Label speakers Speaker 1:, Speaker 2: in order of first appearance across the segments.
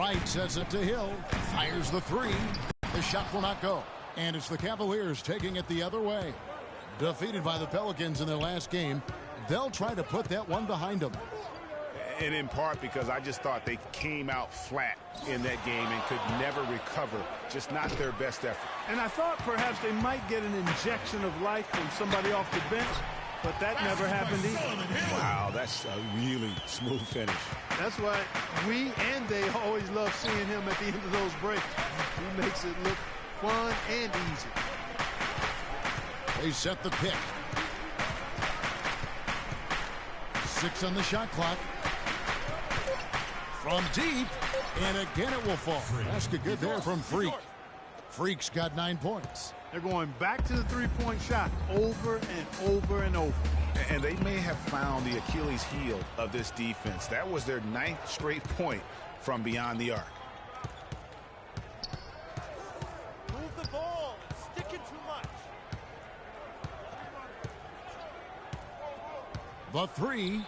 Speaker 1: Wright sets it to Hill. Fires the three. The shot will not go. And it's the Cavaliers taking it the other way. Defeated by the Pelicans in their last game, they'll try to put that one behind them.
Speaker 2: And in part because I just thought they came out flat in that game and could never recover. Just not their best effort.
Speaker 3: And I thought perhaps they might get an injection of life from somebody off the bench, but that never happened either.
Speaker 2: Wow, that's a really smooth finish.
Speaker 3: That's why we and they always love seeing him at the end of those breaks. He makes it look fun and easy.
Speaker 1: They set the pick. 6 on the shot clock. From deep, and again it will fall. Basket good there from Freak. Freak's got 9 points.
Speaker 3: They're going back to the three-point shot over and over and over.
Speaker 2: And they may have found the Achilles heel of this defense. That was their 9th straight point from beyond the arc.
Speaker 4: Move the ball. It's sticking too much.
Speaker 1: The three.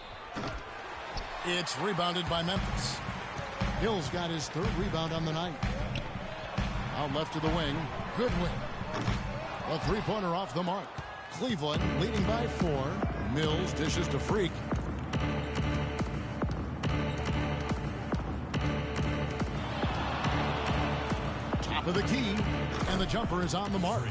Speaker 1: It's rebounded by Memphis. Hill's got his 3rd rebound on the night. Out left to the wing. Goodwin. A three-pointer off the mark. Cleveland leading by 4. Mills dishes to Freak. Top of the key. And the jumper is on the mark.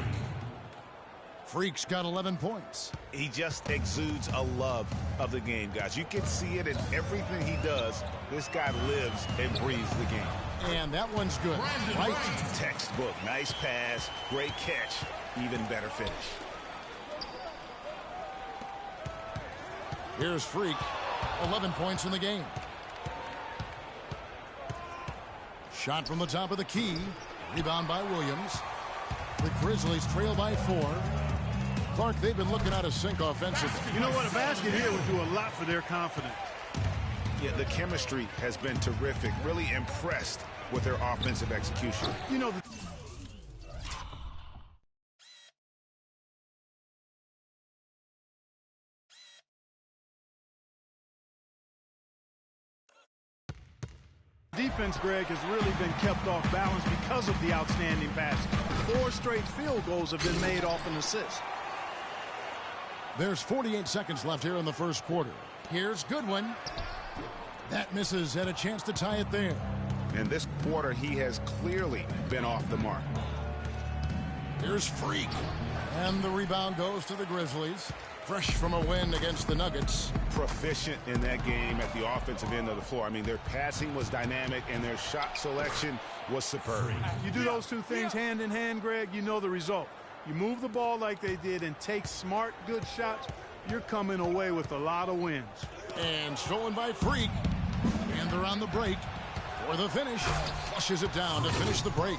Speaker 1: Freak's got 11 points.
Speaker 2: He just exudes a love of the game, guys. You can see it in everything he does. This guy lives and breathes the game.
Speaker 1: And that one's good. Right.
Speaker 2: Textbook. Nice pass. Great catch. Even better finish.
Speaker 1: Here's Freak. 11 points in the game. Shot from the top of the key. Rebound by Williams. The Grizzlies trail by 4. Clark, they've been looking out of sync offensively.
Speaker 3: You know what? A basket here would do a lot for their confidence.
Speaker 2: Yeah, the chemistry has been terrific. Really impressed with their offensive execution.
Speaker 3: You know, defense, Greg, has really been kept off balance because of the outstanding passing. 4 straight field goals have been made off an assist.
Speaker 1: There's 48 seconds left here in the first quarter. Here's Goodwin. That misses, had a chance to tie it there.
Speaker 2: In this quarter, he has clearly been off the mark.
Speaker 1: Here's Freak. And the rebound goes to the Grizzlies. Fresh from a win against the Nuggets.
Speaker 2: Proficient in that game at the offensive end of the floor. I mean, their passing was dynamic and their shot selection was superb.
Speaker 3: You do those two things hand in hand, Greg, you know the result. You move the ball like they did and take smart, good shots, you're coming away with a lot of wins.
Speaker 1: And stolen by Freak. And they're on the break for the finish. Flushes it down to finish the break.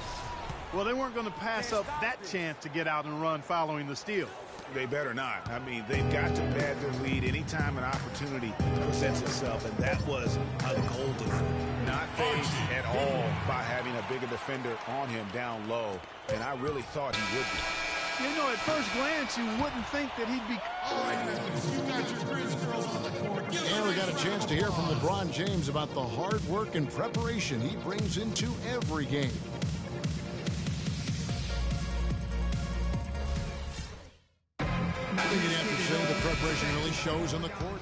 Speaker 3: Well, they weren't going to pass up that chance to get out and run following the steal.
Speaker 2: They better not. I mean, they've got to pad their lead anytime an opportunity presents itself, and that was a golden. Not phased at all by having a bigger defender on him down low, and I really thought he would be.
Speaker 3: You know, at first glance, you wouldn't think that he'd be...
Speaker 5: All right, Memphis, you got your Grizz girls on the court.
Speaker 1: And we got a chance to hear from LeBron James about the hard work and preparation he brings into every game. I think you'd have to say the preparation really shows on the court.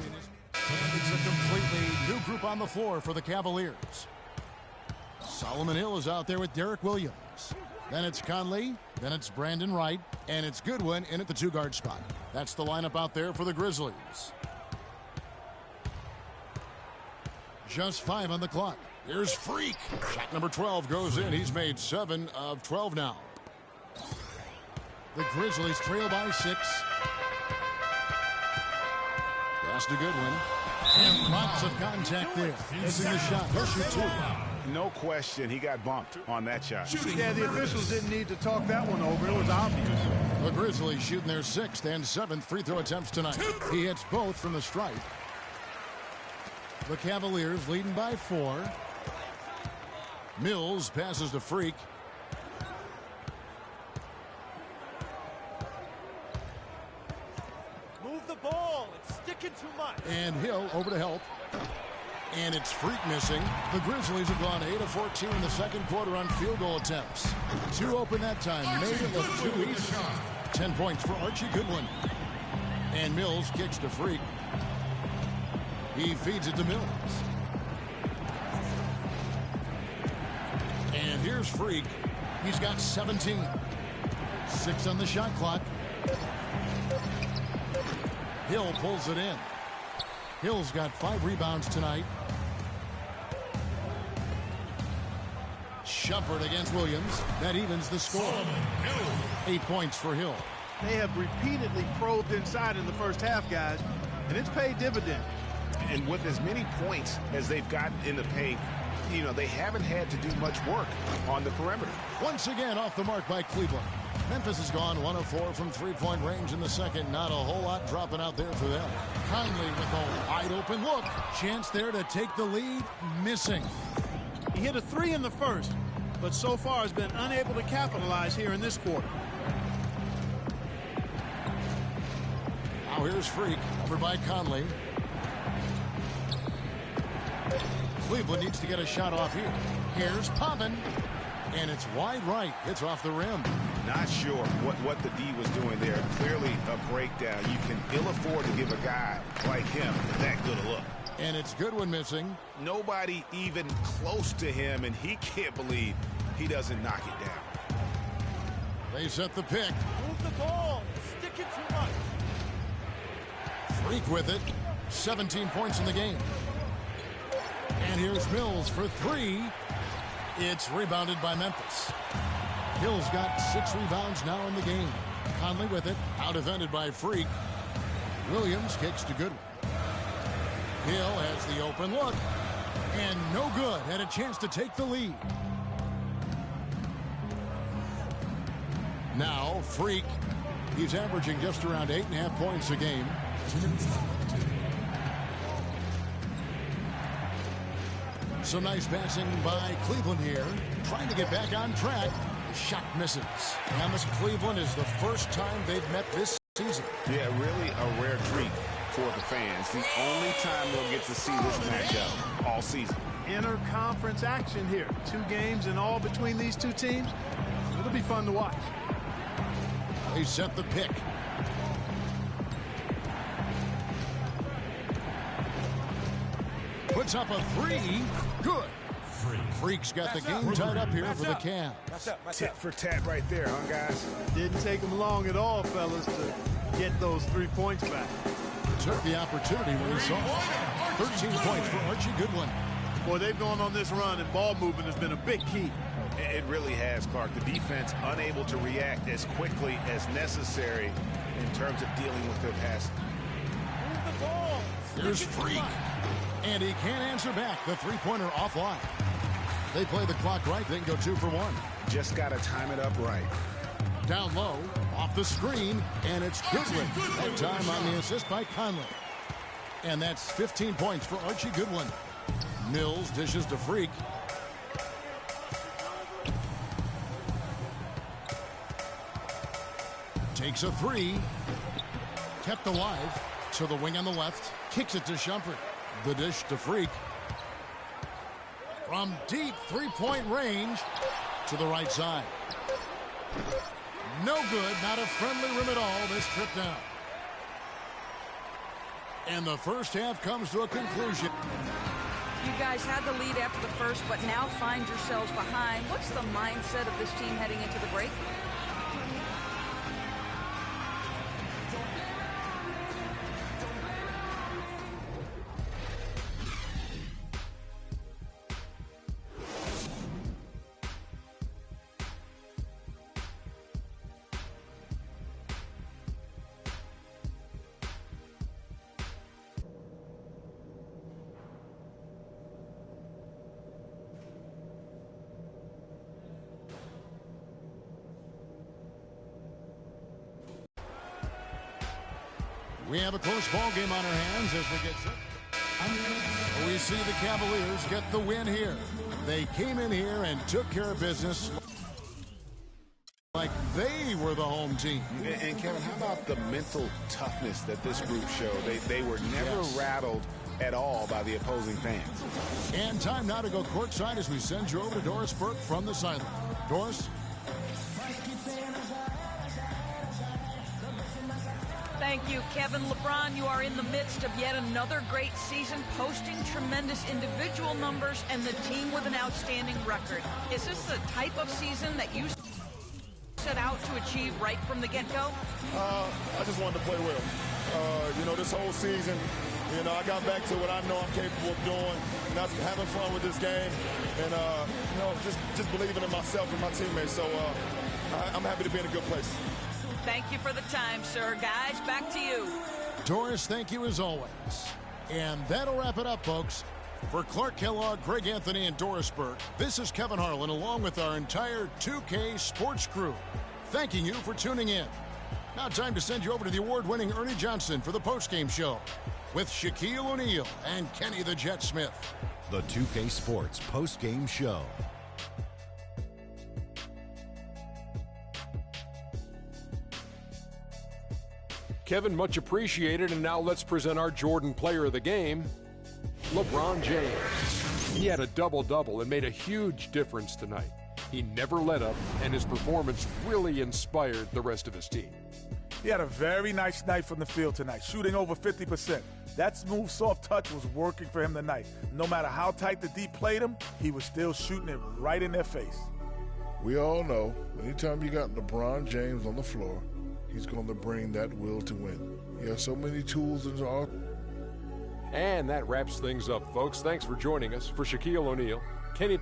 Speaker 1: It's a completely new group on the floor for the Cavaliers. Solomon Hill is out there with Derek Williams. Then it's Conley. Then it's Brandon Wright. And it's Goodwin in at the 2-guard spot. That's the lineup out there for the Grizzlies. Just 5 on the clock. Here's Freak. Shot number 12 goes in. He's made 7 of 12 now. The Grizzlies trail by 6. Pass to Goodwin. And lots of contact there. Missing the shot. He'll shoot 2.
Speaker 2: No question, he got bumped on that shot.
Speaker 3: Yeah, the officials didn't need to talk that one over. It was obvious.
Speaker 1: The Grizzlies shooting their 6th and 7th free throw attempts tonight. He hits both from the stripe. The Cavaliers leading by 4. Mills passes to Freak.
Speaker 4: Move the ball. It's sticking too much.
Speaker 1: And Hill over to help. And it's Freak missing. The Grizzlies have gone 8 of 14 in the second quarter on field goal attempts. 2 open that time. Made it look 2 each. 10 points for Archie Goodwin. And Mills kicks to Freak. He feeds it to Mills. And here's Freak. He's got 17. 6 on the shot clock. Hill pulls it in. Hill's got 5 rebounds tonight. Shumpert against Williams. That evens the score. 8 points for Hill.
Speaker 3: They have repeatedly probed inside in the first half, guys, and it's paid dividends.
Speaker 2: And with as many points as they've gotten in the paint, you know, they haven't had to do much work on the perimeter.
Speaker 1: Once again off the mark by Cleveland. Memphis has gone 1 of 4 from three-point range in the second. Not a whole lot dropping out there for them. Conley with a wide open look. Chance there to take the lead. Missing.
Speaker 3: He hit a 3 in the first, but so far has been unable to capitalize here in this quarter.
Speaker 1: Now here's Freak, over by Conley. Cleveland needs to get a shot off here. Here's Pavin. And it's wide right. It's off the rim.
Speaker 2: Not sure what the D was doing there. Clearly a breakdown. You can ill afford to give a guy like him that good a look.
Speaker 1: And it's Goodwin missing.
Speaker 2: Nobody even close to him, and he can't believe he doesn't knock it down.
Speaker 1: They set the pick.
Speaker 4: Move the ball. Sticking too much.
Speaker 1: Freak with it. 17 points in the game. And here's Mills for 3. It's rebounded by Memphis. Hill's got 6 rebounds now in the game. Conley with it. Out-defended by Freak. Williams kicks to Goodwin. Hill has the open look. And no good. Had a chance to take the lead. Now, Freak. He's averaging just around 8.5 points a game. Some nice passing by Cleveland here. Trying to get back on track. The shot misses. And this Cleveland is the first time they've met this season.
Speaker 2: Yeah, really a rare treat for the fans. The only time they'll get to see this matchup all season.
Speaker 3: Inter-conference action here. 2 games in all between these 2 teams. It'll be fun to watch.
Speaker 1: They set the pick. Puts up a 3. Good. Freak's got the game tied up here for the Cavs.
Speaker 2: Tit for tat right there, huh, guys?
Speaker 3: Didn't take them long at all, fellas, to get those 3 points back.
Speaker 1: Took the opportunity when he saw it. 13 points for Archie Goodwin.
Speaker 3: Boy, they've gone on this run, and ball movement has been a big key.
Speaker 2: It really has, Clark. The defense unable to react as quickly as necessary in terms of dealing with their passing.
Speaker 4: Move the ball.
Speaker 1: Here's Freak. And he can't answer back. The three-pointer offline. They play the clock right. They can go 2 for 1.
Speaker 2: Just got to time it up right.
Speaker 1: Down low, off the screen, and it's Goodwin. That time on the assist by Conley. And that's 15 points for Archie Goodwin. Mills dishes to Freak. Takes a 3. Kept alive. To the wing on the left. Kicks it to Shumpert. The dish to Freak. From deep 3-point range to the right side. No good. Not a friendly rim at all this trip down. And the first half comes to a conclusion.
Speaker 6: You guys had the lead after the first, but now find yourselves behind. What's the mindset of this team heading into the break?
Speaker 1: We have a close ball game on our hands as we get set. We see the Cavaliers get the win here. They came in here and took care of business like they were the home team.
Speaker 2: And Kevin, how about the mental toughness that this group showed? They were never rattled at all by the opposing fans.
Speaker 1: And time now to go courtside as we send you over to Doris Burke from the sideline. Doris?
Speaker 6: Thank you, Kevin. LeBron, you are in the midst of yet another great season, posting tremendous individual numbers and the team with an outstanding record. Is this the type of season that you set out to achieve right from the get-go?
Speaker 7: I just wanted to play well. This whole season, I got back to what I know I'm capable of doing, and that's having fun with this game, and just believing in myself and my teammates. So I'm happy to be in a good place.
Speaker 6: Thank you for the time, sir. Guys, back to you.
Speaker 1: Doris, thank you as always. And that'll wrap it up, folks. For Clark Kellogg, Greg Anthony, and Doris Burke, this is Kevin Harlan along with our entire 2K Sports crew, thanking you for tuning in. Now time to send you over to the award-winning Ernie Johnson for the postgame show with Shaquille O'Neal and Kenny the Jet Smith.
Speaker 8: The 2K Sports postgame show.
Speaker 9: Kevin, much appreciated, and now let's present our Jordan player of the game, LeBron James. He had a double-double and made a huge difference tonight. He never let up, and his performance really inspired the rest of his team.
Speaker 10: He had a very nice night from the field tonight, shooting over 50%. That smooth, soft touch was working for him tonight. No matter how tight the D played him, he was still shooting it right in their face.
Speaker 11: We all know, anytime you got LeBron James on the floor, he's going to bring that will to win. He has so many tools in his arsenal.
Speaker 9: And that wraps things up, folks. Thanks for joining us. For Shaquille O'Neal, Kenny...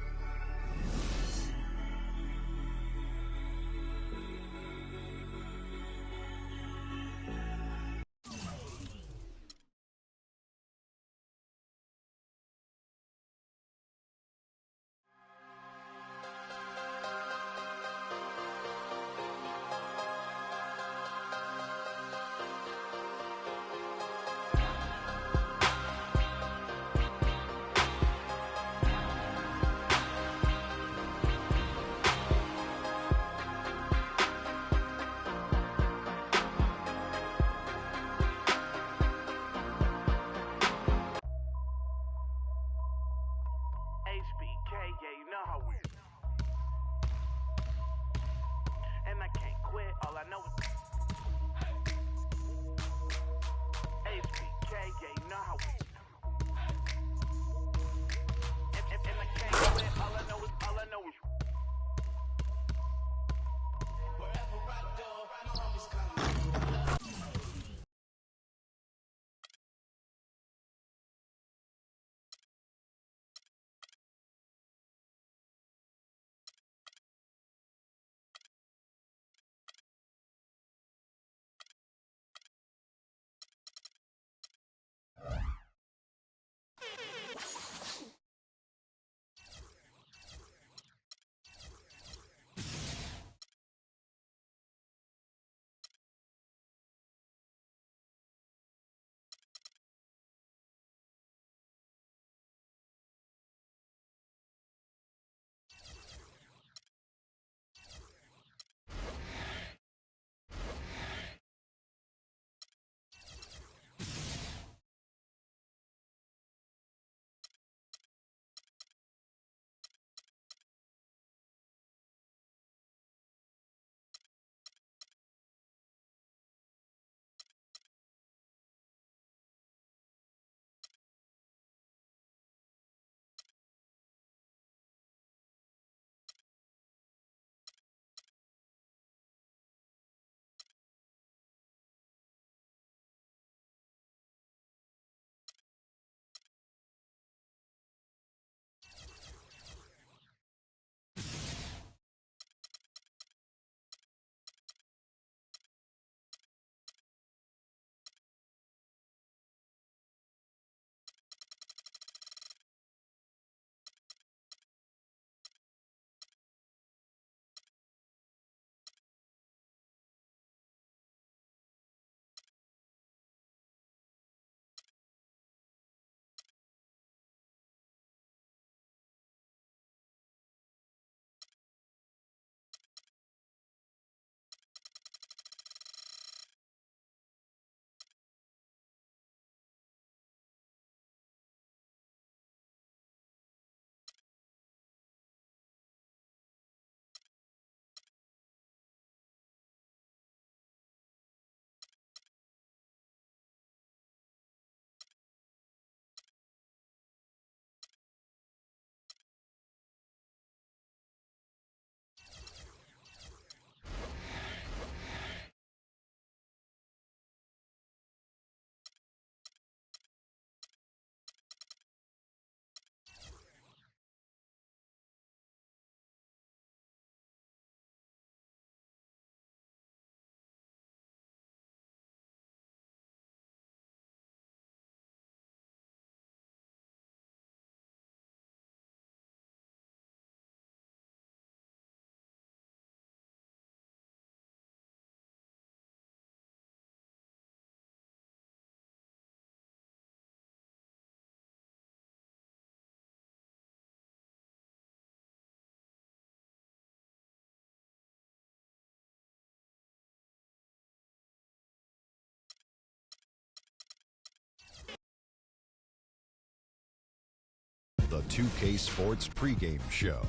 Speaker 8: the 2K Sports pregame show.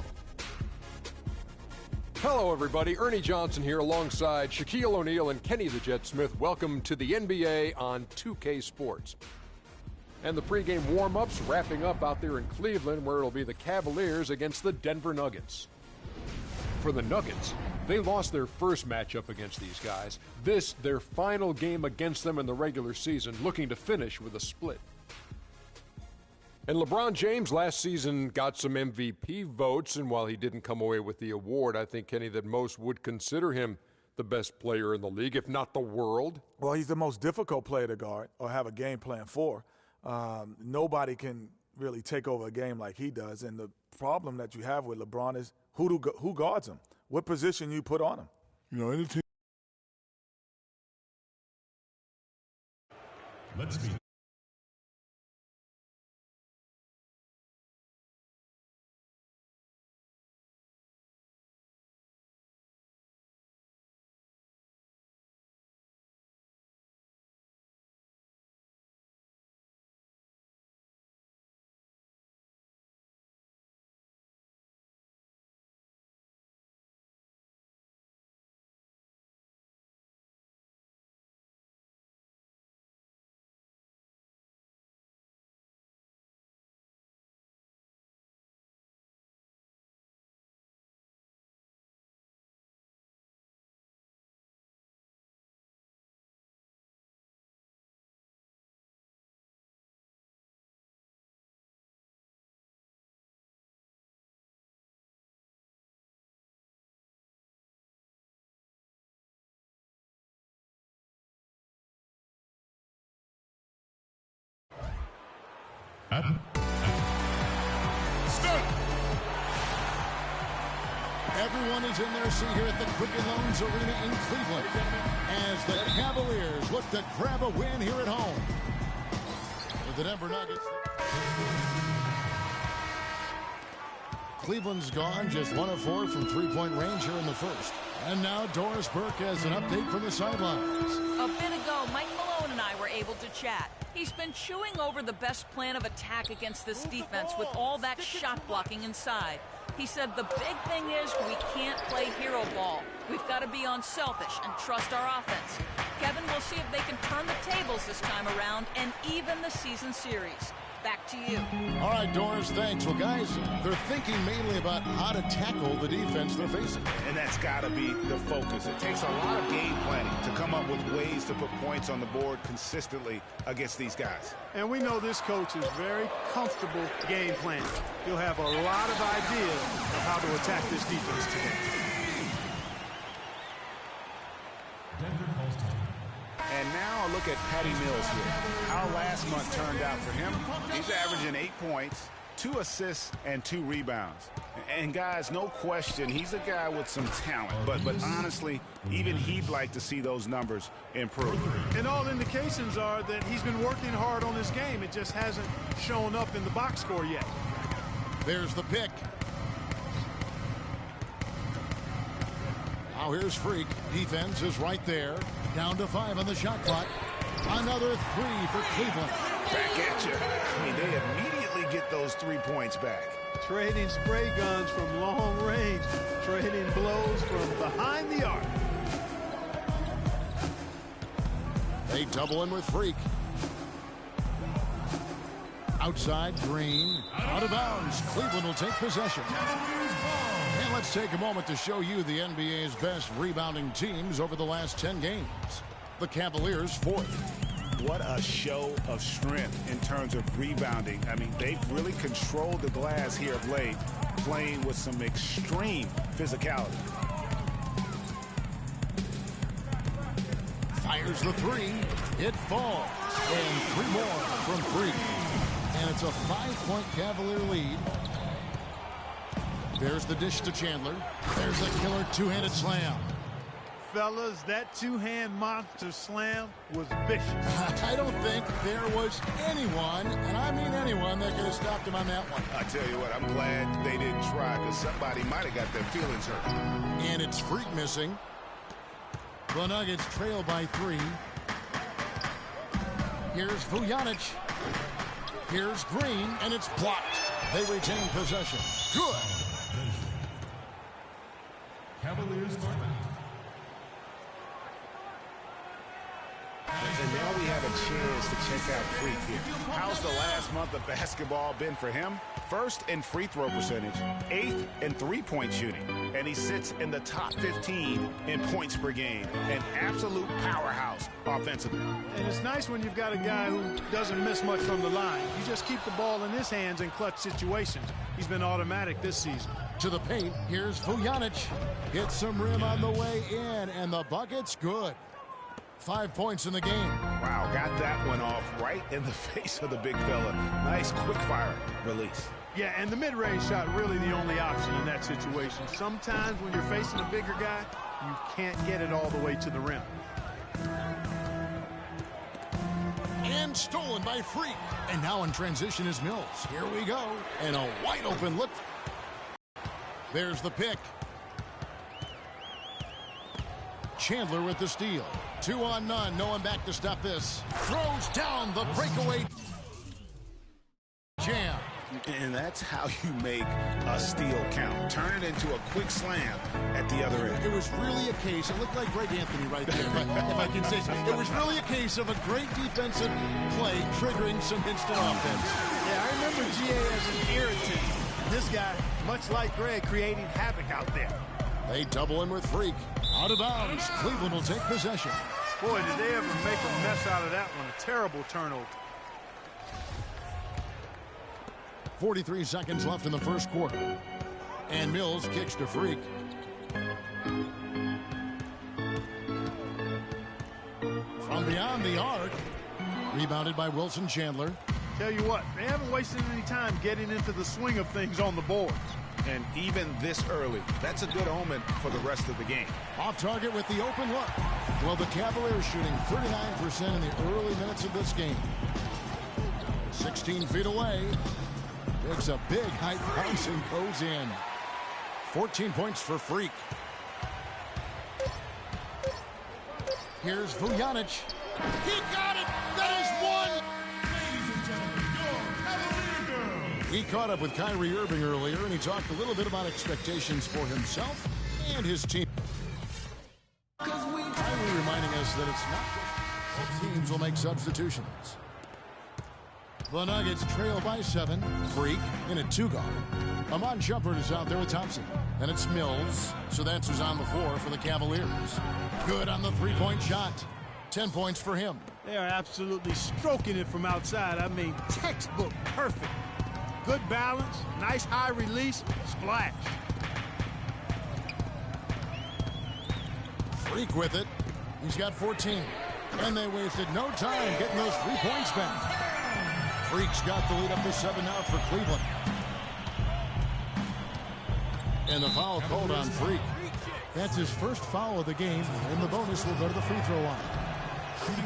Speaker 9: Hello, everybody. Ernie Johnson here alongside Shaquille O'Neal and Kenny the Jet Smith. Welcome to the NBA on 2K Sports. And the pregame warm-ups wrapping up out there in Cleveland, where it'll be the Cavaliers against the Denver Nuggets. For the Nuggets, they lost their first matchup against these guys. This, their final game against them in the regular season, looking to finish with a split. And LeBron James last season got some MVP votes, and while he didn't come away with the award, I think, Kenny, that most would consider him the best player in the league, if not the world.
Speaker 10: Well, he's the most difficult player to guard or have a game plan for. Nobody can really take over a game like he does, and the problem that you have with LeBron is who guards him, what position you put on him.
Speaker 11: You know, any team.
Speaker 5: Let's be.
Speaker 1: Everyone is in their seat here at the Quicken Loans Arena in Cleveland as the Cavaliers look to grab a win here at home. With the Denver Nuggets. Cleveland's gone just 1 of 4 from three-point range here in the first. And now Doris Burke has an update from the sidelines.
Speaker 6: A bit ago, Mike Malone and I were able to chat. He's been chewing over the best plan of attack against this defense with all that shot blocking inside. He said the big thing is we can't play hero ball. We've got to be unselfish and trust our offense. Kevin, we'll see if they can turn the tables this time around and even the season series. Back to you.
Speaker 1: All right, Doris, thanks. Well, guys, they're thinking mainly about how to tackle the defense they're facing.
Speaker 2: And that's got to be the focus. It takes a lot of game planning to come up with ways to put points on the board consistently against these guys.
Speaker 3: And we know this coach is very comfortable game planning. He'll have a lot of ideas of how to attack this defense today.
Speaker 2: And now a look at Patty Mills here. How last month turned out for him. He's averaging 8 points, 2 assists, and 2 rebounds. And guys, no question, he's a guy with some talent. But honestly, even he'd like to see those numbers improve.
Speaker 3: And all indications are that he's been working hard on his game. It just hasn't shown up in the box score yet.
Speaker 1: There's the pick. Now here's Freak. Defense is right there. Down to 5 on the shot clock. Another 3 for Cleveland.
Speaker 2: Back at you. I mean, they immediately get those 3 points back.
Speaker 3: Trading spray guns from long range. Trading blows from behind the arc.
Speaker 1: They double in with Freak. Outside, Green. Out of bounds. Cleveland will take possession. And let's take a moment to show you the NBA's best rebounding teams over the last 10 games. The Cavaliers 4th.
Speaker 2: What a show of strength in terms of rebounding. I mean, they've really controlled the glass here of late, playing with some extreme physicality.
Speaker 1: Fires the 3. It falls. And 3 more from Freak. And it's a 5-point Cavalier lead. There's the dish to Chandler. There's a killer two-handed slam.
Speaker 3: Fellas, that two-hand monster slam was vicious.
Speaker 1: I don't think there was anyone, and I mean anyone, that could have stopped him on that one.
Speaker 2: I tell you what, I'm glad they didn't try, because somebody might have got their feelings hurt.
Speaker 1: And it's Freak missing. The Nuggets trail by 3. Here's Vujanic. Here's Green, and it's blocked. They retain possession. Good.
Speaker 5: Cavaliers timeout.
Speaker 2: And now we have a chance to check out Freak here. How's the last month of basketball been for him? First in free throw percentage, 8th in three-point shooting, and he sits in the top 15 in points per game. An absolute powerhouse offensively.
Speaker 3: And it's nice when you've got a guy who doesn't miss much from the line. You just keep the ball in his hands in clutch situations. He's been automatic this season.
Speaker 1: To the paint, here's Vujanic. Hits some rim on the way in, and the bucket's good. 5 points in the game.
Speaker 2: Wow, got that one off right in the face of the big fella. Nice quick fire release.
Speaker 3: Yeah, and the mid-range shot really the only option in that situation. Sometimes when you're facing a bigger guy, you can't get it all the way to the rim.
Speaker 1: And stolen by Freak. And now in transition is Mills. Here we go. And a wide open look. There's the pick. Chandler with the steal. 2 on none. No one back to stop this. Throws down the breakaway jam.
Speaker 2: And that's how you make a steal count. Turn it into a quick slam at the other end.
Speaker 1: It was really a case, it looked like Greg Anthony right there, if I can say so. It was really a case of a great defensive play triggering some instant offense.
Speaker 3: Yeah, I remember GA as an irritant. This guy, much like Greg, creating havoc out there.
Speaker 1: They double him with Freak. Out of bounds. Cleveland will take possession.
Speaker 3: Boy, did they ever make a mess out of that one. A terrible turnover.
Speaker 1: 43 seconds left in the first quarter. And Mills kicks to Freak. From beyond the arc. Rebounded by Wilson Chandler.
Speaker 3: Tell you what, they haven't wasted any time getting into the swing of things on the board.
Speaker 2: And even this early, that's a good omen for the rest of the game.
Speaker 1: Off target with the open look. Well, the Cavaliers shooting 39% in the early minutes of this game. 16 feet away. Takes a big height bounce and goes in. 14 points for Freak. Here's Vujanic. He got it! That is one! He caught up with Kyrie Irving earlier, and he talked a little bit about expectations for himself and his team. Kyrie reminding us that it's not just teams will make substitutions. The Nuggets trail by 7. Freak in a 2-guard. Amon Shumpert is out there with Thompson. And it's Mills. So that's who's on the floor for the Cavaliers. Good on the three-point shot. 10 points for him.
Speaker 3: They are absolutely stroking it from outside. I mean, textbook perfect. Good balance, nice high release, splash.
Speaker 1: Freak with it. He's got 14. And they wasted no time getting those 3 points back. Freak's got the lead up to 7 now for Cleveland. And the foul called on Freak. That's his first foul of the game, and the bonus will go to the free throw line.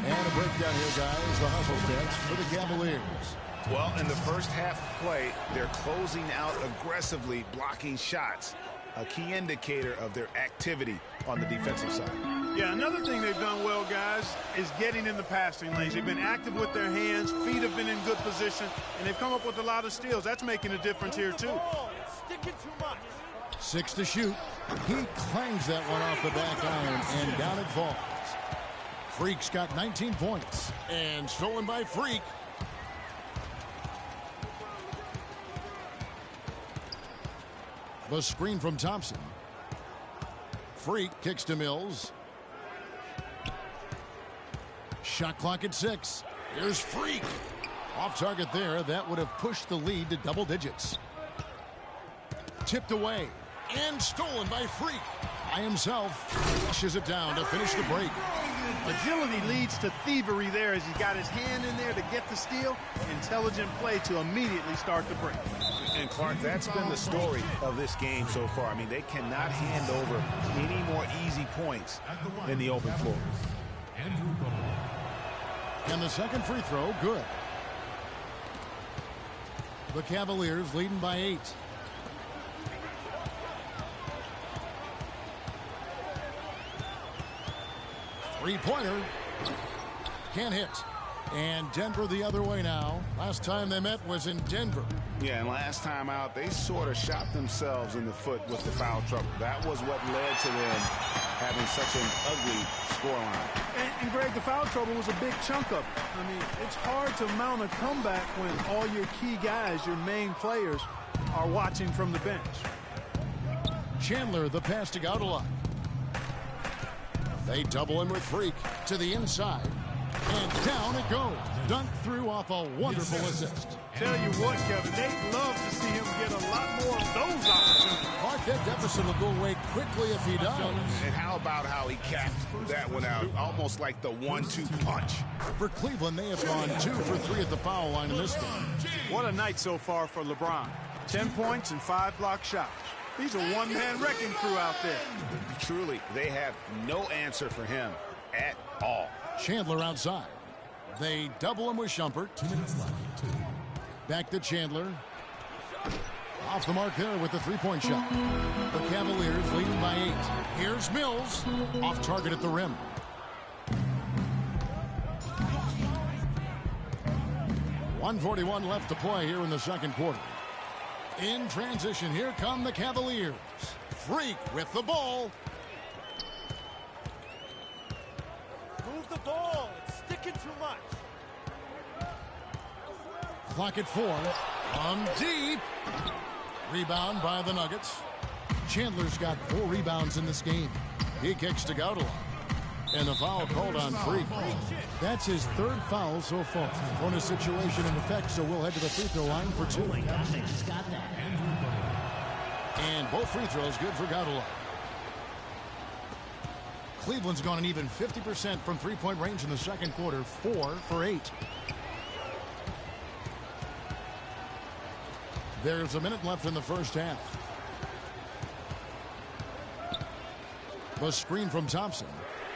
Speaker 1: And a breakdown here, guys. The hustle stats for the Cavaliers.
Speaker 2: Well, in the first half play, they're closing out aggressively, blocking shots. A key indicator of their activity on the defensive side.
Speaker 3: Yeah, another thing they've done well, guys, is getting in the passing lanes. They've been active with their hands, feet have been in good position, and they've come up with a lot of steals. That's making a difference here, too.
Speaker 4: Sticking too much.
Speaker 1: 6 to shoot. He clangs that one off the back iron, and down it falls. Freak's got 19 points, and stolen by Freak. The screen from Thompson. Freak kicks to Mills. Shot clock at 6. Here's Freak. Off target there. That would have pushed the lead to double digits. Tipped away and stolen by Freak. By himself. Flushes it down to finish the break.
Speaker 3: Agility leads to thievery there as he got his hand in there to get the steal. Intelligent play to immediately start the break.
Speaker 2: And Clark, that's been the story of this game so far. I mean, they cannot hand over any more easy points in the open floor.
Speaker 1: And the second free throw, good. The Cavaliers leading by 8. Three-pointer. Can't hit. And Denver the other way now. Last time they met was in Denver.
Speaker 2: Yeah, and last time out, they sort of shot themselves in the foot with the foul trouble. That was what led to them having such an ugly scoreline.
Speaker 3: And Greg, the foul trouble was a big chunk of it. I mean, it's hard to mount a comeback when all your key guys, your main players, are watching from the bench.
Speaker 1: Chandler, the pass to Gaudala. They double him with Freak to the inside. And down it goes. Dunked through off a wonderful assist.
Speaker 3: Tell you what, Kevin, they'd love to see him get a lot more of those opportunities.
Speaker 1: Mark, that deficit will go away quickly if he does.
Speaker 2: And how about how he capped that one out? Almost like the 1-2 punch.
Speaker 1: For Cleveland, they have gone 2 for 3 at the foul line in this game.
Speaker 3: What a night so far for LeBron. 10 points and 5 block shots. He's a one-man wrecking crew out there.
Speaker 2: Truly, they have no answer for him at all.
Speaker 1: Chandler outside. They double him with Shumpert.
Speaker 5: 2 minutes left.
Speaker 1: Back to Chandler. Off the mark there with the three-point shot. The Cavaliers leading by 8. Here's Mills. Off target at the rim. .141 left to play here in the second quarter. In transition, here come the Cavaliers. Freak with the ball.
Speaker 4: Move the ball. It's sticking too much.
Speaker 1: Clock at 4. From deep. Rebound by the Nuggets. Chandler's got 4 rebounds in this game. He kicks to Gaudala. And the foul called on Freak. That's his 3rd foul so far. Bonus situation in effect, so we'll head to the free throw line for 2. And both free throws good for Gaudala. Cleveland's gone an even 50% from three-point range in the second quarter. 4 for 8. There's a minute left in the first half. The screen from Thompson.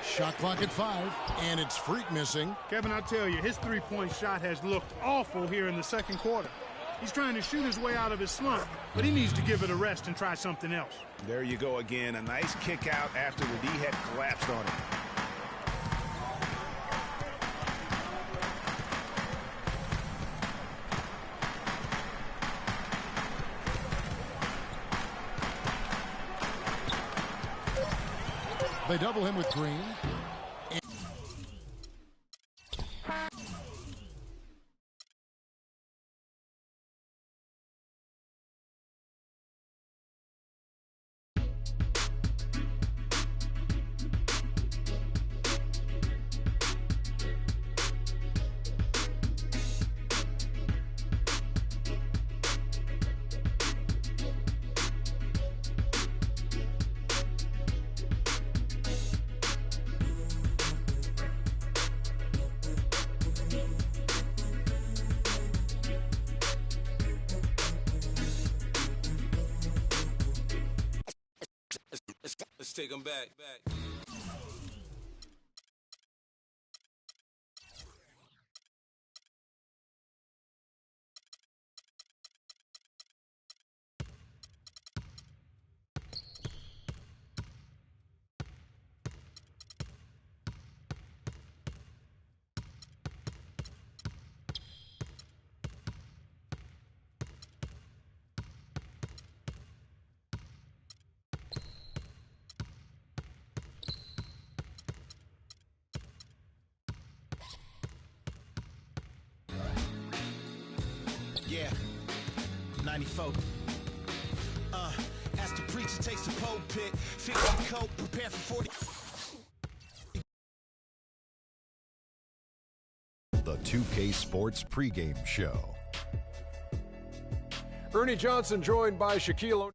Speaker 1: Shot clock at 5, and it's Freak missing.
Speaker 3: Kevin, I tell you, his three-point shot has looked awful here in the second quarter. He's trying to shoot his way out of his slump, but he needs to give it a rest and try something else.
Speaker 2: There you go again. A nice kick out after the D had collapsed on him.
Speaker 1: They double him with Green.
Speaker 12: Let's take them back.
Speaker 13: Yeah, 94. As the preacher takes the pulpit, fix the coat, prepare for 40.
Speaker 8: The 2K Sports pregame show.
Speaker 9: Ernie Johnson joined by Shaquille O'Neal.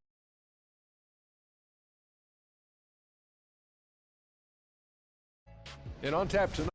Speaker 9: And on tap tonight.